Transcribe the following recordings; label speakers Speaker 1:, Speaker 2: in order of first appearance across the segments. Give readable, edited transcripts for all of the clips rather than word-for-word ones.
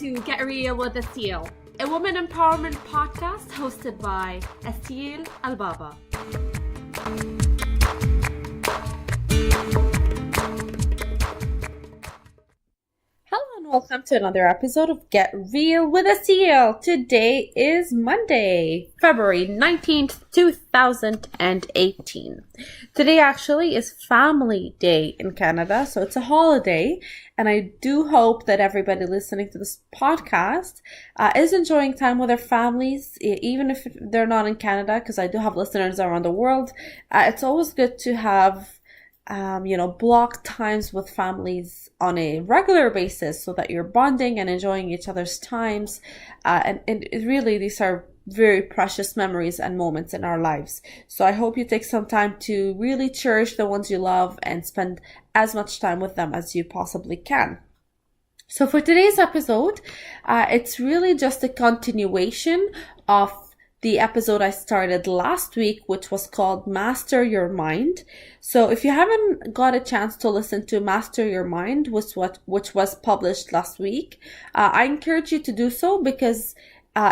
Speaker 1: to Get Real with Asil, a woman empowerment podcast hosted by Asil Albaba. Hello and welcome to another episode of Get Real with Asil. Today is Monday, February 19th, 2018. Today actually is Family Day in Canada, so it's a holiday. And I do hope that everybody listening to this podcast is enjoying time with their families, even if they're not in Canada, because I do have listeners around the world. It's always good to have, block times with families on a regular basis so that you're bonding and enjoying each other's times. And really, these are very precious memories and moments in our lives. So I hope you take some time to really cherish the ones you love and spend as much time with them as you possibly can. So for today's episode, it's really just a continuation of the episode I started last week, which was called Master Your Mind. So if you haven't got a chance to listen to Master Your Mind, which was published last week, I encourage you to do so because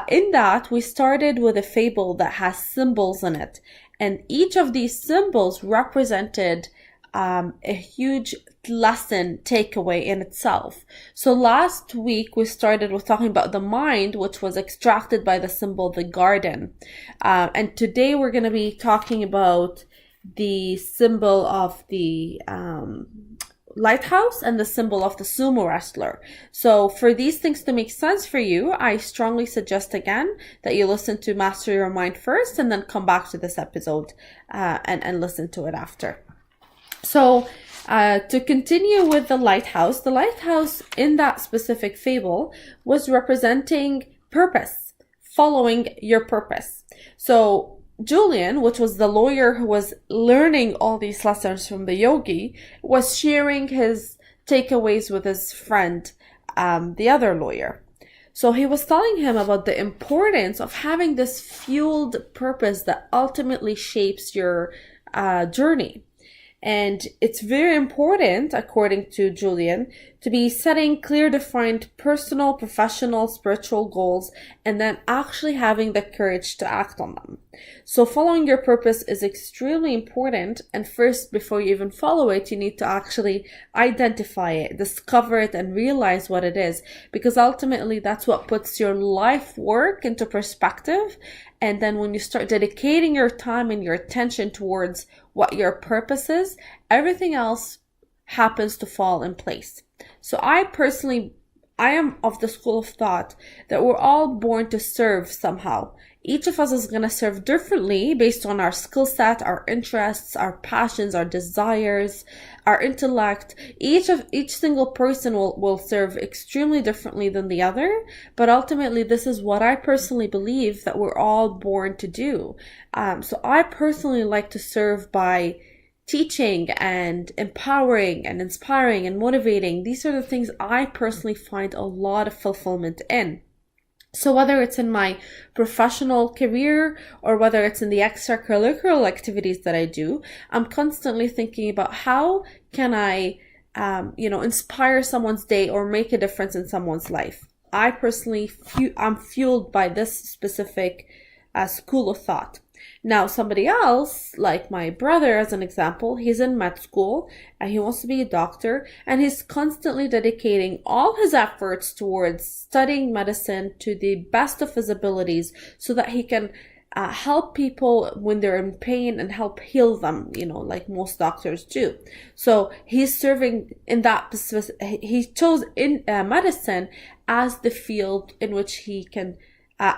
Speaker 1: in that, we started with a fable that has symbols in it. And each of these symbols represented a huge lesson takeaway in itself. So last week, we started with talking about the mind, which was extracted by the symbol, the garden. And today, we're going to be talking about the symbol of the lighthouse and the symbol of the sumo wrestler. So for these things to make sense for you, I strongly suggest again that you listen to Master Your Mind first and then come back to this episode and listen to it after. So to continue with the lighthouse in that specific fable was representing purpose, following your purpose. So Julian, which was the lawyer who was learning all these lessons from the yogi, was sharing his takeaways with his friend, the other lawyer. So he was telling him about the importance of having this fueled purpose that ultimately shapes your journey. And it's very important, according to Julian, to be setting clear, defined personal, professional, spiritual goals, and then actually having the courage to act on them. So following your purpose is extremely important. And first, before you even follow it, you need to actually identify it, discover it, and realize what it is. Because ultimately, that's what puts your life work into perspective. And then when you start dedicating your time and your attention towards what your purpose is, everything else happens to fall in place. So I am of the school of thought that we're all born to serve somehow. Each of us is going to serve differently based on our skill set, our interests, our passions, our desires, our intellect. Each single person will serve extremely differently than the other. But ultimately, this is what I personally believe that we're all born to do. So I personally like to serve by teaching and empowering and inspiring and motivating. These are the things I personally find a lot of fulfillment in. So whether it's in my professional career or whether it's in the extracurricular activities that I do, I'm constantly thinking about how can I, inspire someone's day or make a difference in someone's life. I personally, I'm fueled by this specific school of thought. Now, somebody else, like my brother, as an example, he's in med school and he wants to be a doctor, and he's constantly dedicating all his efforts towards studying medicine to the best of his abilities so that he can help people when they're in pain and help heal them, like most doctors do. So he's serving in that specific, he chose in medicine as the field in which he can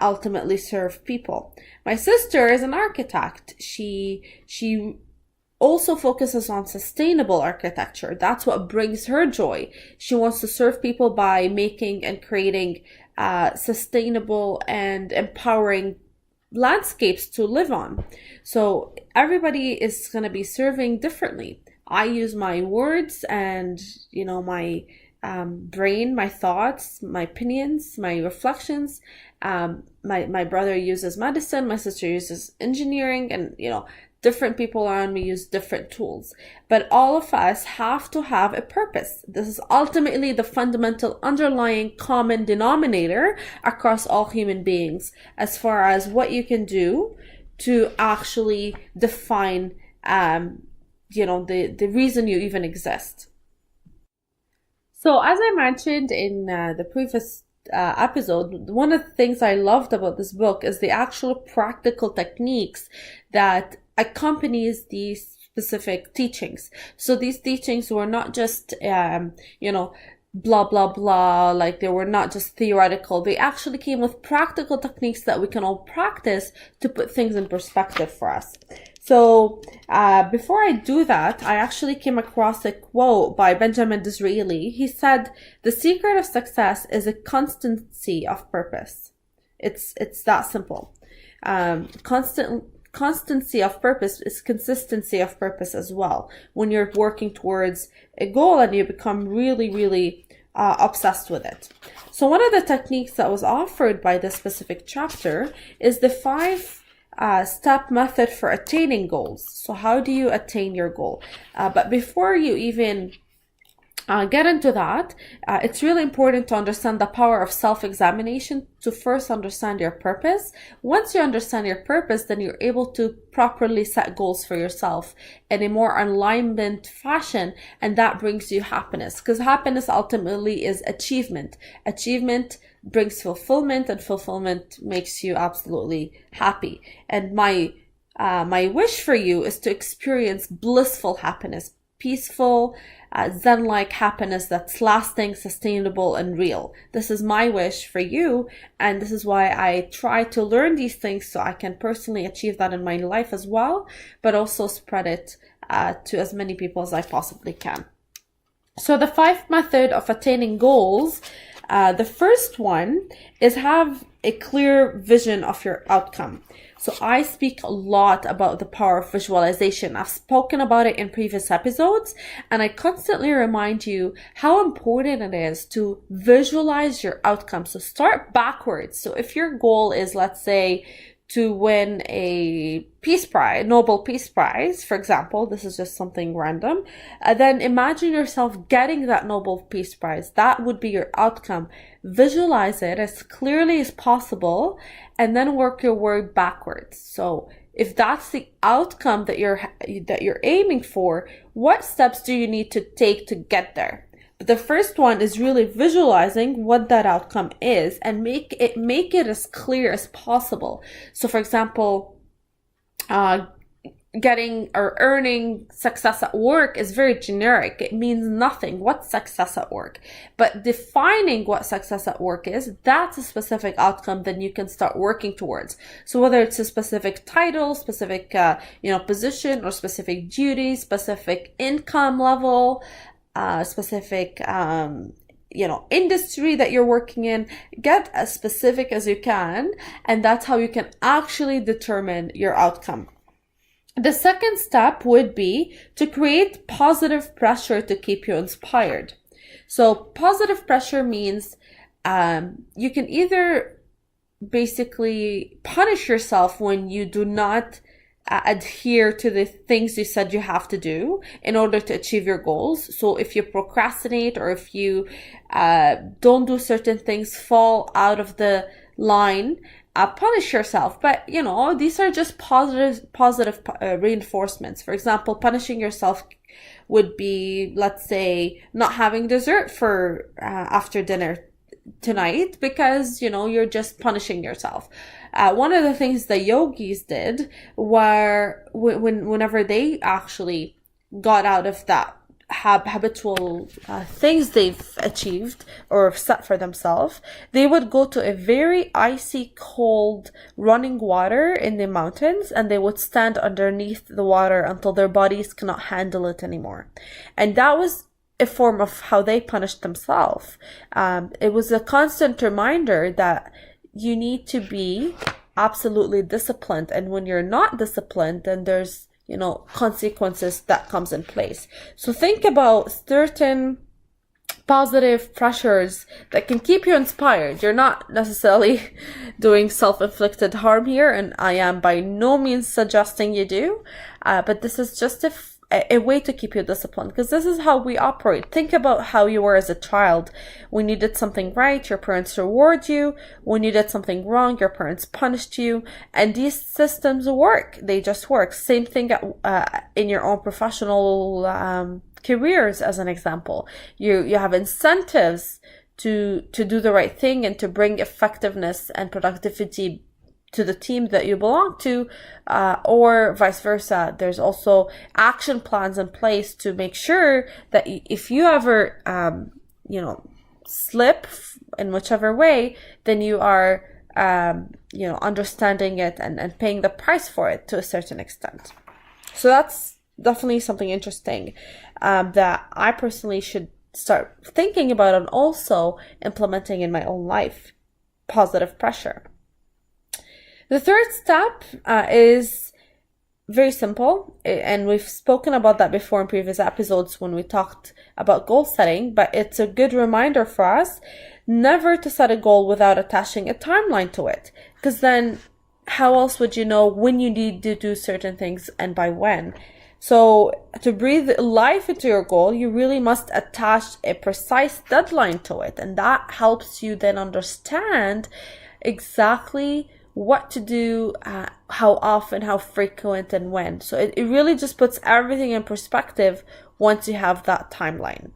Speaker 1: ultimately serve people. My sister is an architect. She also focuses on sustainable architecture. That's what brings her joy. She wants to serve people by making and creating sustainable and empowering landscapes to live on. So everybody is going to be serving differently. I use my words and, my brain, my thoughts, my opinions, my reflections. My brother uses medicine, my sister uses engineering, and Different people around me use different tools, but all of us have to have a purpose. This is ultimately the fundamental underlying common denominator across all human beings as far as what you can do to actually define, the reason you even exist. So as I mentioned in the previous episode, one of the things I loved about this book is the actual practical techniques that accompanies these specific teachings. So these teachings were not just, blah, blah, blah, like they were not just theoretical. They actually came with practical techniques that we can all practice to put things in perspective for us. So before I do that, I actually came across a quote by Benjamin Disraeli. He said, "The secret of success is a constancy of purpose." It's that simple. Constancy of purpose is consistency of purpose as well. When you're working towards a goal and you become really, really obsessed with it. So one of the techniques that was offered by this specific chapter is the 5-step method for attaining goals. So how do you attain your goal? But before you even get into that, it's really important to understand the power of self-examination to first understand your purpose. Once you understand your purpose, then you're able to properly set goals for yourself in a more alignment fashion, and that brings you happiness, because happiness ultimately is achievement. Achievement brings fulfillment, and fulfillment makes you absolutely happy. And my wish for you is to experience blissful happiness, peaceful, Zen-like happiness that's lasting, sustainable, and real. This is my wish for you, and this is why I try to learn these things so I can personally achieve that in my life as well, but also spread it to as many people as I possibly can. So the 5 method of attaining goals, the first one is have a clear vision of your outcome. So I speak a lot about the power of visualization. I've spoken about it in previous episodes, and I constantly remind you how important it is to visualize your outcome. So start backwards. So if your goal is, let's say, to win a Peace Prize, Nobel Peace Prize, for example, this is just something random, then imagine yourself getting that Nobel Peace Prize. That would be your outcome. Visualize it as clearly as possible, and then work your way backwards. So if that's the outcome that you're aiming for, what steps do you need to take to get there? But the first one is really visualizing what that outcome is and make it as clear as possible. So for example, getting or earning success at work is very generic. It means nothing. What's success at work? But defining what success at work is, that's a specific outcome that you can start working towards. So whether it's a specific title, specific, position, or specific duty, specific income level, specific, industry that you're working in, get as specific as you can. And that's how you can actually determine your outcome. The second step would be to create positive pressure to keep you inspired. So positive pressure means you can either basically punish yourself when you do not adhere to the things you said you have to do in order to achieve your goals. So if you procrastinate, or if you don't do certain things, fall out of the line, punish yourself. But these are just positive reinforcements. For example, punishing yourself would be, let's say, not having dessert for after dinner tonight, because you're just punishing yourself. One of the things the yogis did were whenever they actually got out of that habitual things they've achieved or set for themselves, they would go to a very icy cold running water in the mountains, and they would stand underneath the water until their bodies cannot handle it anymore. And that was a form of how they punished themselves. It was a constant reminder that you need to be absolutely disciplined, and when you're not disciplined, then there's consequences that comes in place. So think about certain positive pressures that can keep you inspired. You're not necessarily doing self-inflicted harm here, and I am by no means suggesting you do. but this is just a way to keep you disciplined, because this is how we operate. Think about how you were as a child. When you did something right, your parents reward you. When you did something wrong, your parents punished you. And these systems work. They just work. Same thing in your own professional careers, as an example. You have incentives to do the right thing and to bring effectiveness and productivity to the team that you belong to, or vice versa. There's also action plans in place to make sure that if you ever, slip in whichever way, then you are, understanding it and paying the price for it to a certain extent. So that's definitely something interesting that I personally should start thinking about and also implementing in my own life. Positive pressure. The third step is very simple, and we've spoken about that before in previous episodes when we talked about goal setting, but it's a good reminder for us never to set a goal without attaching a timeline to it, because then how else would you know when you need to do certain things and by when? So to breathe life into your goal, you really must attach a precise deadline to it, and that helps you then understand exactly what to do, how often, how frequent, and when. So it really just puts everything in perspective once you have that timeline.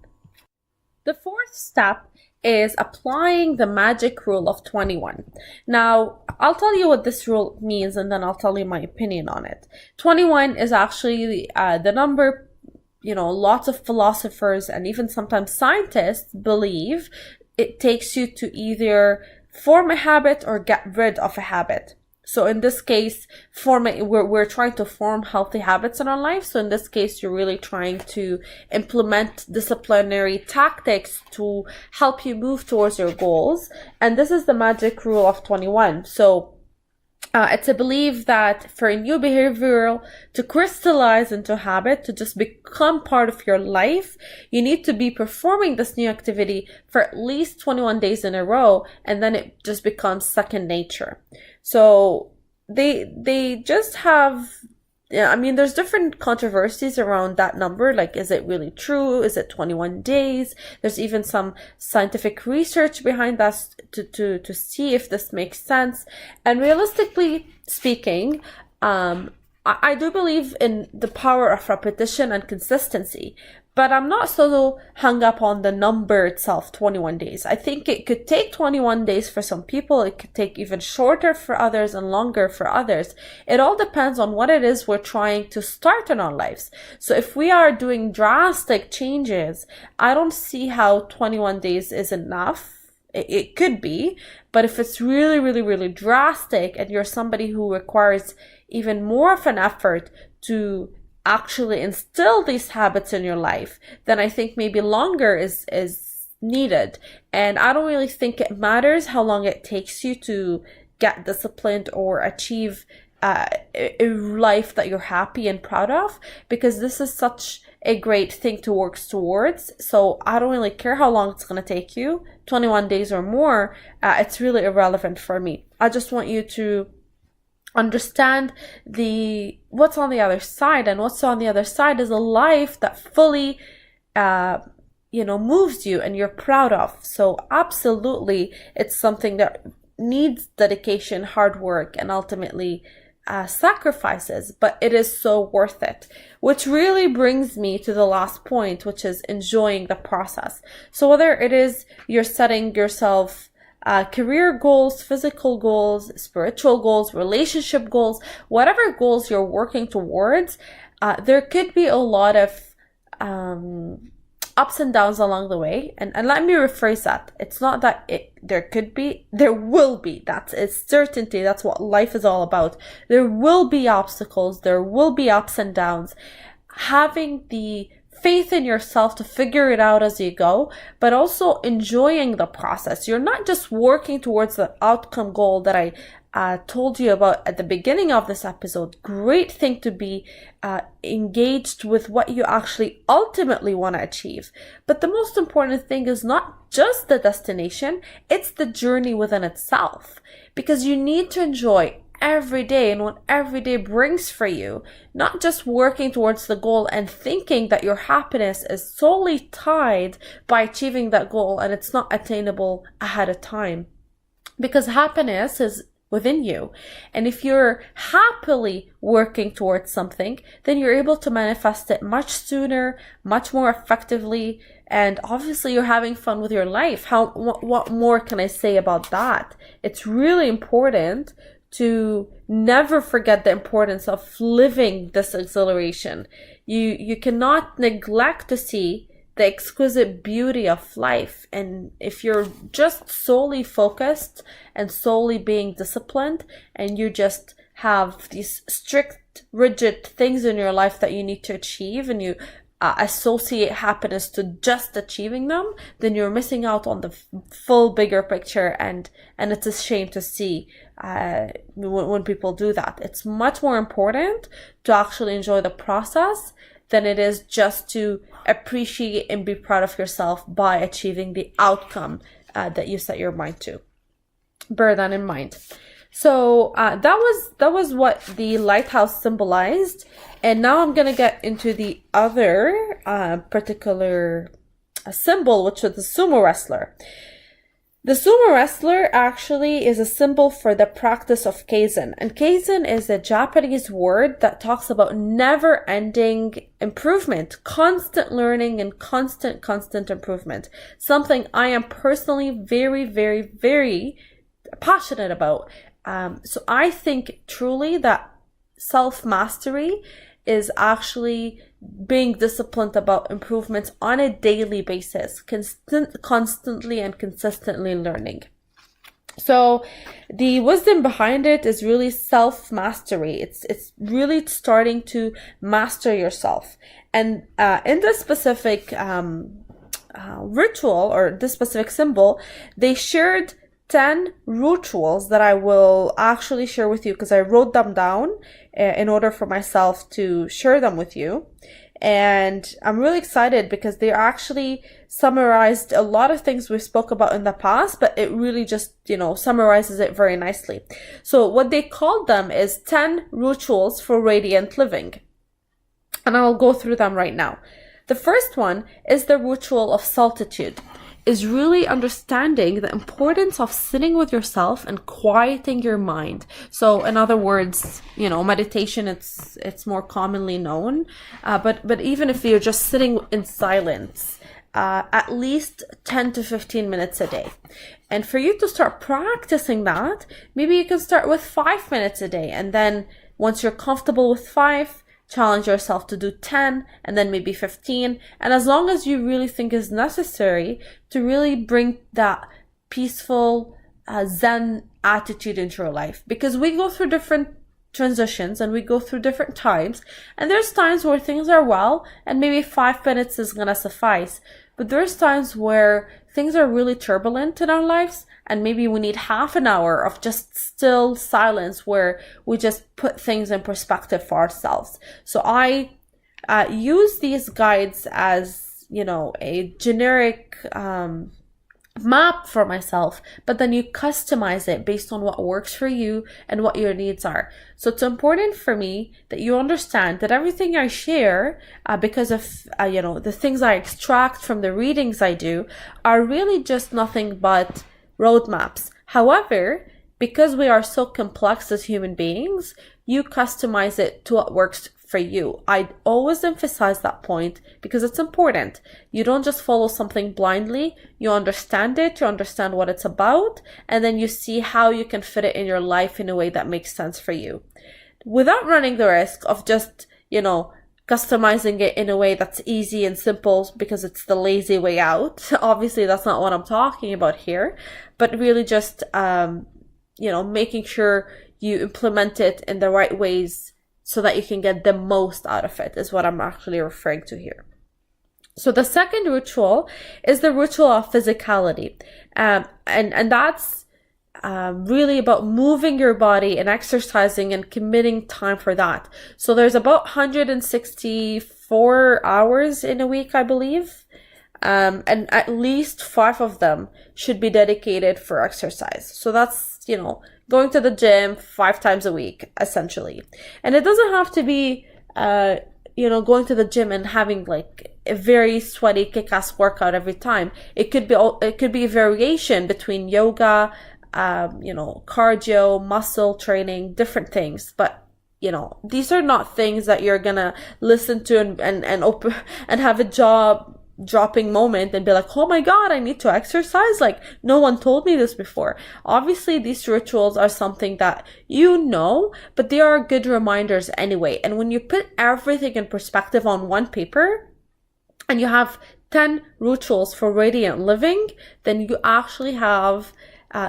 Speaker 1: The fourth step is applying the magic rule of 21. Now, I'll tell you what this rule means, and then I'll tell you my opinion on it. 21 is actually the number, lots of philosophers and even sometimes scientists believe it takes you to either form a habit or get rid of a habit. So in this case, we're trying to form healthy habits in our life. So in this case, you're really trying to implement disciplinary tactics to help you move towards your goals. And this is the magic rule of 21. So it's a belief that for a new behavioral to crystallize into a habit, to just become part of your life, you need to be performing this new activity for at least 21 days in a row, and then it just becomes second nature. So they just have, there's different controversies around that number. Like, is it really true? Is it 21 days? There's even some scientific research behind that to see if this makes sense. And realistically speaking, I do believe in the power of repetition and consistency, but I'm not so hung up on the number itself, 21 days. I think it could take 21 days for some people. It could take even shorter for others and longer for others. It all depends on what it is we're trying to start in our lives. So if we are doing drastic changes, I don't see how 21 days is enough. It could be, but if it's really, really, really drastic and you're somebody who requires even more of an effort to actually instill these habits in your life, then I think maybe longer is needed. And I don't really think it matters how long it takes you to get disciplined or achieve a life that you're happy and proud of, because this is such a great thing to work towards. So I don't really care how long it's going to take you, 21 days or more. It's really irrelevant for me. I just want you to understand what's on the other side, and what's on the other side is a life that fully moves you and you're proud of. So absolutely, it's something that needs dedication, hard work, and ultimately sacrifices, but it is so worth it. Which really brings me to the last point, which is enjoying the process. So whether it is you're setting yourself career goals, physical goals, spiritual goals, relationship goals, whatever goals you're working towards, there could be a lot of ups and downs along the way. And let me rephrase that. It's not that there could be, there will be. That's a certainty. That's what life is all about. There will be obstacles. There will be ups and downs. Having the faith in yourself to figure it out as you go, but also enjoying the process. You're not just working towards the outcome goal that I told you about at the beginning of this episode. Great thing to be engaged with what you actually ultimately want to achieve. But the most important thing is not just the destination, it's the journey within itself. Because you need to enjoy every day and what every day brings for you, not just working towards the goal and thinking that your happiness is solely tied by achieving that goal and it's not attainable ahead of time. Because happiness is within you. And if you're happily working towards something, then you're able to manifest it much sooner, much more effectively, and obviously you're having fun with your life. What more can I say about that? It's really important to never forget the importance of living this exhilaration. You cannot neglect to see the exquisite beauty of life. And if you're just solely focused and solely being disciplined, and you just have these strict, rigid things in your life that you need to achieve, and you associate happiness to just achieving them, then you're missing out on the full bigger picture, and it's a shame to see when people do that. It's much more important to actually enjoy the process than it is just to appreciate and be proud of yourself by achieving the outcome that you set your mind to. Bear that in mind. So that was what the lighthouse symbolized, and now I'm gonna get into the other particular symbol, which was the sumo wrestler. The sumo wrestler actually is a symbol for the practice of kaizen. And kaizen is a Japanese word that talks about never-ending improvement, constant learning, and constant improvement. Something I am personally very, very, very passionate about. So I think truly that self-mastery is actually being disciplined about improvements on a daily basis, constantly and consistently learning. So the wisdom behind it is really self-mastery. It's really starting to master yourself. And in this specific ritual, or this specific symbol, they shared 10 rituals that I will actually share with you, because I wrote them down in order for myself to share them with you. And I'm really excited because they actually summarized a lot of things we spoke about in the past, but it really just, summarizes it very nicely. So what they called them is 10 rituals for radiant living. And I'll go through them right now. The first one is the ritual of solitude. Is really understanding the importance of sitting with yourself and quieting your mind. So in other words, meditation, it's more commonly known, but even if you're just sitting in silence, at least 10 to 15 minutes a day. And for you to start practicing that, maybe you can start with 5 minutes a day, and then once you're comfortable with 5, challenge yourself to do 10, and then maybe 15. And as long as you really think is necessary to really bring that peaceful, Zen attitude into your life. Because we go through different transitions and we go through different times. And there's times where things are well, and maybe 5 minutes is gonna suffice. But there's times where things are really turbulent in our lives, and maybe we need half an hour of just still silence where we just put things in perspective for ourselves. So I use these guides as, a generic map for myself, but then you customize it based on what works for you and what your needs are. So it's important for me that you understand that everything I share, because of the things I extract from the readings I do, are really just nothing but roadmaps. However, because we are so complex as human beings, you customize it to what works for you. I always emphasize that point because it's important. You don't just follow something blindly. You understand it, you understand what it's about, and then you see how you can fit it in your life in a way that makes sense for you, without running the risk of just, customizing it in a way that's easy and simple because it's the lazy way out. Obviously, that's not what I'm talking about here, but really just, making sure you implement it in the right ways so that you can get the most out of it is what I'm actually referring to here. So the second ritual is the ritual of physicality. And that's really about moving your body and exercising and committing time for that. So there's about 164 hours in a week, I believe. And at least 5 of them should be dedicated for exercise. So that's, going to the gym 5 times a week, essentially. And it doesn't have to be, going to the gym and having like a very sweaty kick-ass workout every time. It could be a variation between yoga, cardio, muscle training, different things. But these are not things that you're gonna listen to and open and have a dropping moment and be like, oh my god, I need to exercise, like no one told me this before. Obviously these rituals are something that but they are good reminders anyway. And when you put everything in perspective on one paper and you have 10 rituals for radiant living, then you actually have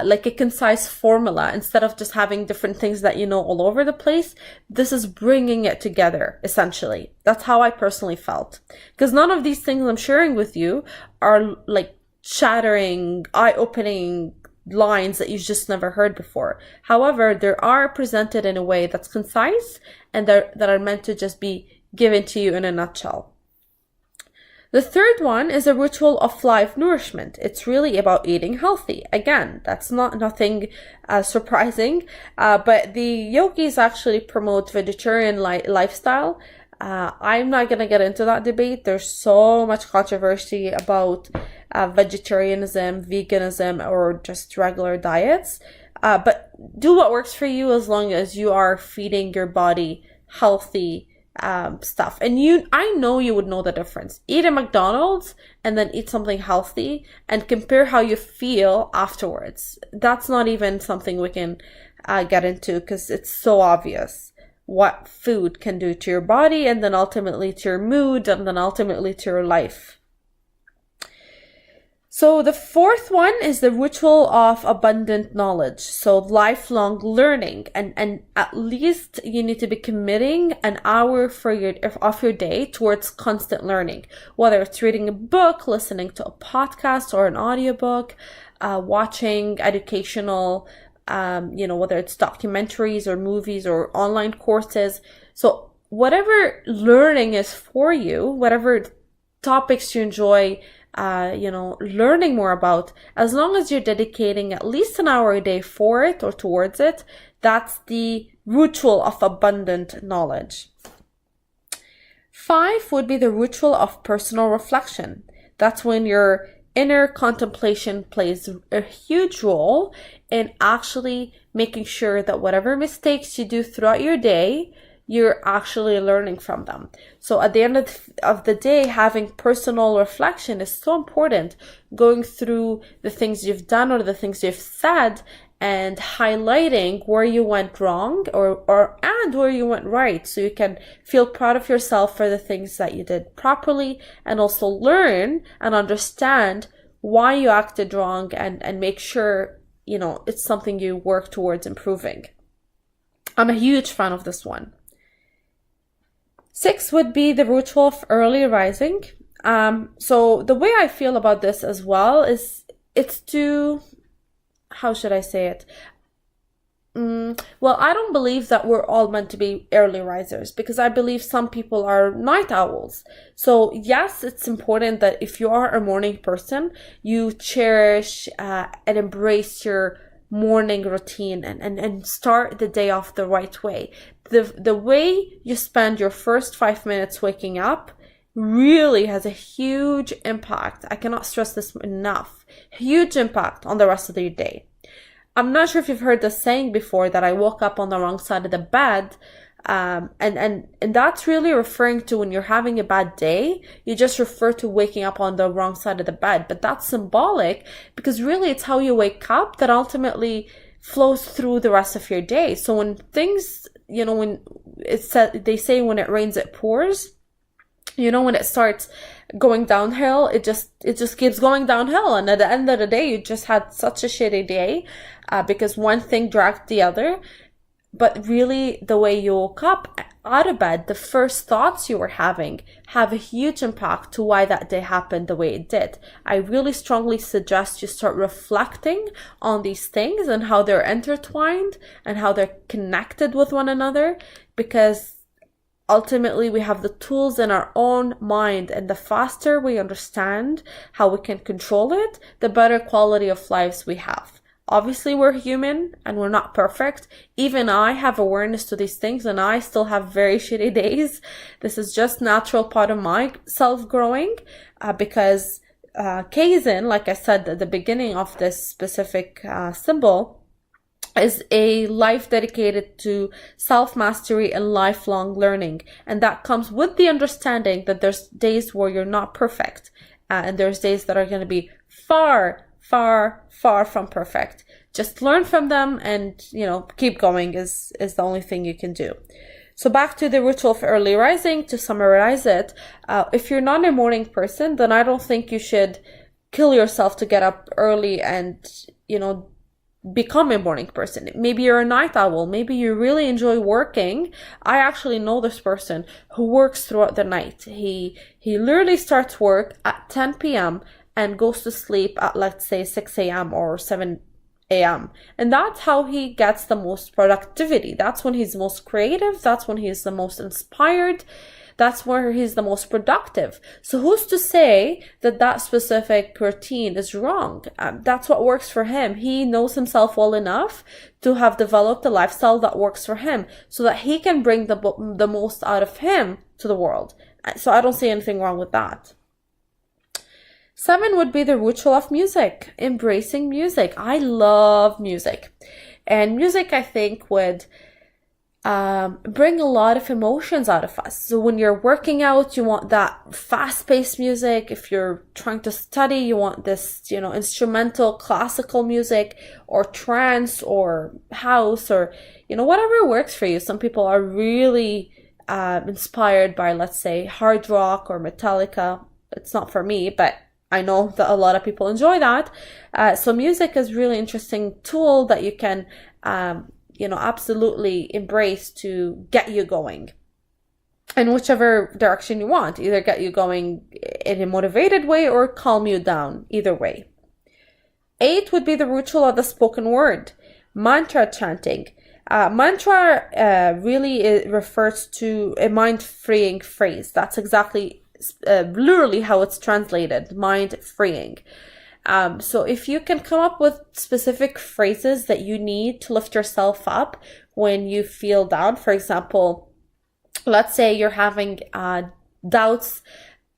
Speaker 1: like a concise formula instead of just having different things that all over the place. This is bringing it together, essentially. That's how I personally felt. Because none of these things I'm sharing with you are like shattering, eye-opening lines that you've just never heard before. However, they are presented in a way that's concise and that are meant to just be given to you in a nutshell. The third one is a ritual of life nourishment. It's really about eating healthy. Again, that's nothing surprising, but the yogis actually promote vegetarian lifestyle. I'm not going to get into that debate. There's so much controversy about vegetarianism, veganism, or just regular diets. But do what works for you as long as you are feeding your body healthy stuff. And I know you would know the difference. Eat at McDonald's and then eat something healthy and compare how you feel afterwards. That's not even something we can get into because it's so obvious what food can do to your body and then ultimately to your mood and then ultimately to your life. So the fourth one is the ritual of abundant knowledge. So lifelong learning, and at least you need to be committing an hour of your day towards constant learning, whether it's reading a book, listening to a podcast or an audiobook, watching educational, whether it's documentaries or movies or online courses. So whatever learning is for you, whatever topics you enjoy learning more about, as long as you're dedicating at least an hour a day for it or towards it, that's the ritual of abundant knowledge. 5 would be the ritual of personal reflection. That's when your inner contemplation plays a huge role in actually making sure that whatever mistakes you do throughout your day, you're actually learning from them. So at the end of the day, having personal reflection is so important, going through the things you've done or the things you've said and highlighting where you went wrong and where you went right, so you can feel proud of yourself for the things that you did properly and also learn and understand why you acted wrong and make sure it's something you work towards improving. I'm a huge fan of this one. 6 would be the ritual of early rising. So the way I feel about this as well is how should I say it? Well, I don't believe that we're all meant to be early risers, because I believe some people are night owls. So yes, it's important that if you are a morning person, you cherish and embrace your morning routine and start the day off the right way. The way you spend your first 5 minutes waking up really has a huge impact. I cannot stress this enough. Huge impact on the rest of your day. I'm not sure if you've heard the saying before that I woke up on the wrong side of the bed. And that's really referring to when you're having a bad day, you just refer to waking up on the wrong side of the bed. But that's symbolic, because really it's how you wake up that ultimately flows through the rest of your day. So when things, when they say when it rains, it pours. When it starts going downhill, it just keeps going downhill. And at the end of the day, you just had such a shitty day because one thing dragged the other. But really, the way you woke up out of bed, the first thoughts you were having have a huge impact to why that day happened the way it did. I really strongly suggest you start reflecting on these things and how they're intertwined and how they're connected with one another, because ultimately we have the tools in our own mind, and the faster we understand how we can control it, the better quality of lives we have. Obviously, we're human and we're not perfect. Even I have awareness to these things, and I still have very shitty days. This is just natural part of my self-growing, because Kaizen, like I said at the beginning of this specific symbol, is a life dedicated to self-mastery and lifelong learning. And that comes with the understanding that there's days where you're not perfect, and there's days that are going to be far, far, far from perfect. Just learn from them and, keep going is the only thing you can do. So back to the ritual of early rising, to summarize it, if you're not a morning person, then I don't think you should kill yourself to get up early and, become a morning person. Maybe you're a night owl. Maybe you really enjoy working. I actually know this person who works throughout the night. He literally starts work at 10 p.m. and goes to sleep at, let's say, 6 a.m. or 7 a.m. And that's how he gets the most productivity. That's when he's most creative. That's when he's the most inspired. That's where he's the most productive. So who's to say that that specific routine is wrong? That's what works for him. He knows himself well enough to have developed a lifestyle that works for him so that he can bring the most out of him to the world. So I don't see anything wrong with that. 7 would be the ritual of music, embracing music. I love music. And music, I think, would bring a lot of emotions out of us. So when you're working out, you want that fast-paced music. If you're trying to study, you want this, instrumental classical music or trance or house or, whatever works for you. Some people are really inspired by, let's say, hard rock or Metallica. It's not for me, but I know that a lot of people enjoy that. So music is a really interesting tool that you can absolutely embrace to get you going in whichever direction you want. Either get you going in a motivated way or calm you down. Either way. 8 would be the ritual of the spoken word, mantra chanting. Mantra really refers to a mind-freeing phrase. That's exactly literally how it's translated, mind-freeing. So if you can come up with specific phrases that you need to lift yourself up when you feel down, for example, let's say you're having doubts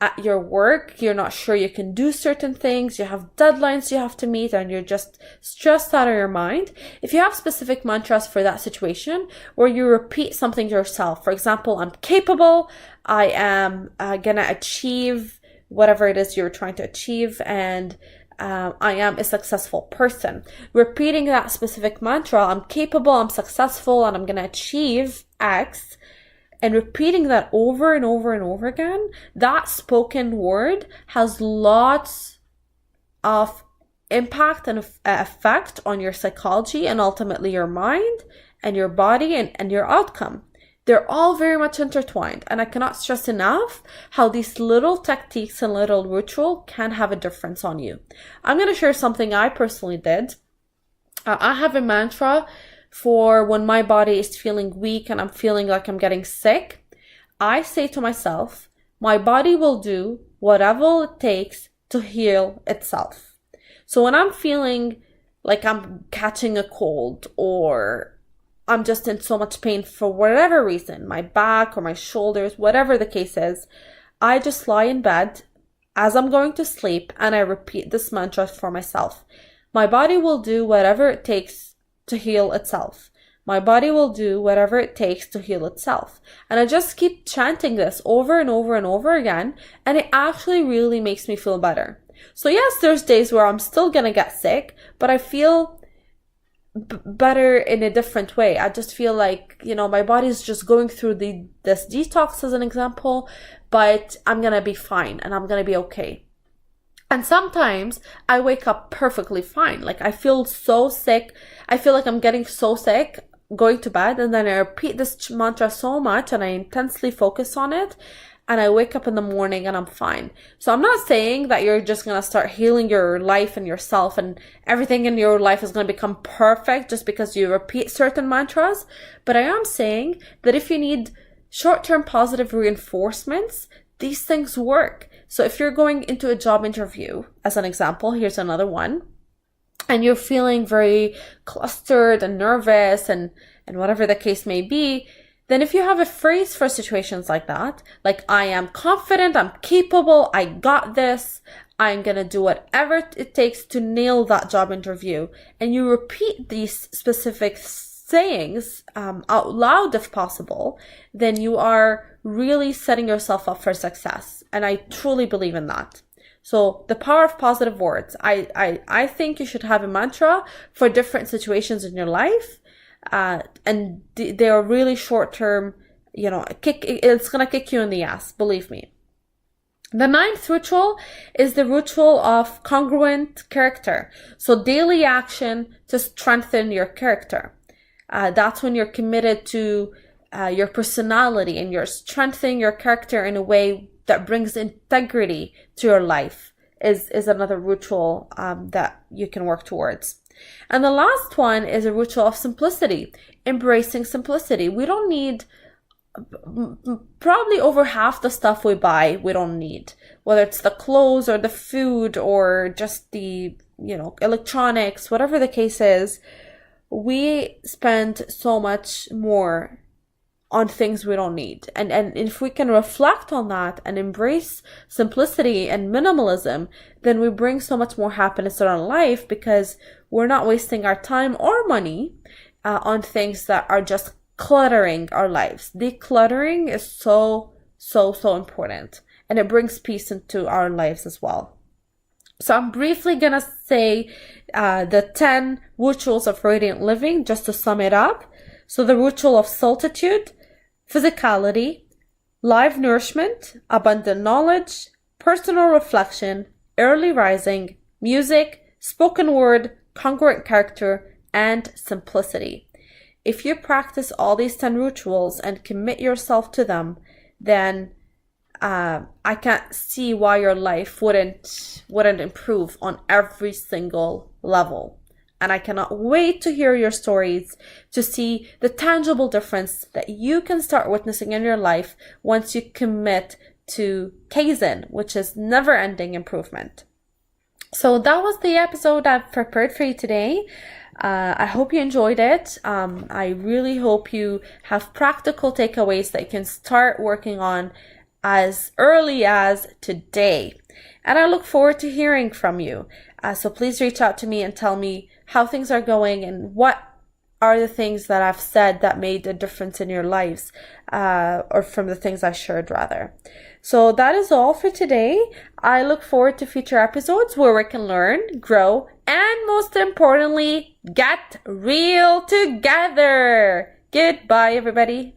Speaker 1: at your work, you're not sure you can do certain things, you have deadlines you have to meet, and you're just stressed out of your mind. If you have specific mantras for that situation where you repeat something to yourself, for example, I'm capable, I am gonna achieve whatever it is you're trying to achieve, and I am a successful person. Repeating that specific mantra, I'm capable, I'm successful, and I'm going to achieve X, and repeating that over and over and over again, that spoken word has lots of impact and effect on your psychology and ultimately your mind and your body and your outcome. They're all very much intertwined, and I cannot stress enough how these little tactics and little ritual can have a difference on you. I'm going to share something I personally did. I have a mantra for when my body is feeling weak and I'm feeling like I'm getting sick. I say to myself, my body will do whatever it takes to heal itself. So when I'm feeling like I'm catching a cold or I'm just in so much pain for whatever reason, my back or my shoulders, whatever the case is, I just lie in bed as I'm going to sleep and I repeat this mantra for myself. My body will do whatever it takes to heal itself. My body will do whatever it takes to heal itself. And I just keep chanting this over and over and over again, and it actually really makes me feel better. So yes, there's days where I'm still gonna get sick, but I feel better in a different way. I just feel like, my body's just going through this detox as an example, but I'm gonna be fine and I'm gonna be okay. And sometimes I wake up perfectly fine. Like I feel so sick. I feel like I'm getting so sick going to bed, and then I repeat this mantra so much and I intensely focus on it, and I wake up in the morning and I'm fine. So I'm not saying that you're just going to start healing your life and yourself and everything in your life is going to become perfect just because you repeat certain mantras. But I am saying that if you need short-term positive reinforcements, these things work. So if you're going into a job interview, as an example, here's another one, and you're feeling very clustered and nervous and whatever the case may be, then if you have a phrase for situations like that, like I am confident, I'm capable, I got this, I'm going to do whatever it takes to nail that job interview, and you repeat these specific sayings out loud if possible, then you are really setting yourself up for success. And I truly believe in that. So the power of positive words. I think you should have a mantra for different situations in your life. And they are really short term, it's going to kick you in the ass, believe me. The 9th ritual is the ritual of congruent character. So daily action to strengthen your character. That's when you're committed to your personality and you're strengthening your character in a way that brings integrity to your life is another ritual that you can work towards. And the last one is a ritual of simplicity, embracing simplicity. We don't need, probably over half the stuff we buy, we don't need, whether it's the clothes or the food or just the, electronics, whatever the case is. We spend so much more on things we don't need. And if we can reflect on that and embrace simplicity and minimalism, then we bring so much more happiness in our life because we're not wasting our time or money on things that are just cluttering our lives. Decluttering is so important, and it brings peace into our lives as well. So I'm briefly going to say the 10 rituals of radiant living just to sum it up. So the ritual of solitude, physicality, live nourishment, abundant knowledge, personal reflection, early rising, music, spoken word, congruent character, and simplicity. If you practice all these 10 rituals and commit yourself to them, then I can't see why your life wouldn't improve on every single level. And I cannot wait to hear your stories, to see the tangible difference that you can start witnessing in your life once you commit to Kaizen, which is never-ending improvement. So that was the episode I've prepared for you today. I hope you enjoyed it. I really hope you have practical takeaways that you can start working on as early as today. And I look forward to hearing from you. So please reach out to me and tell me how things are going and what are the things that I've said that made a difference in your lives, or from the things I shared rather. So that is all for today. I look forward to future episodes where we can learn, grow, and most importantly, get real together. Goodbye, everybody.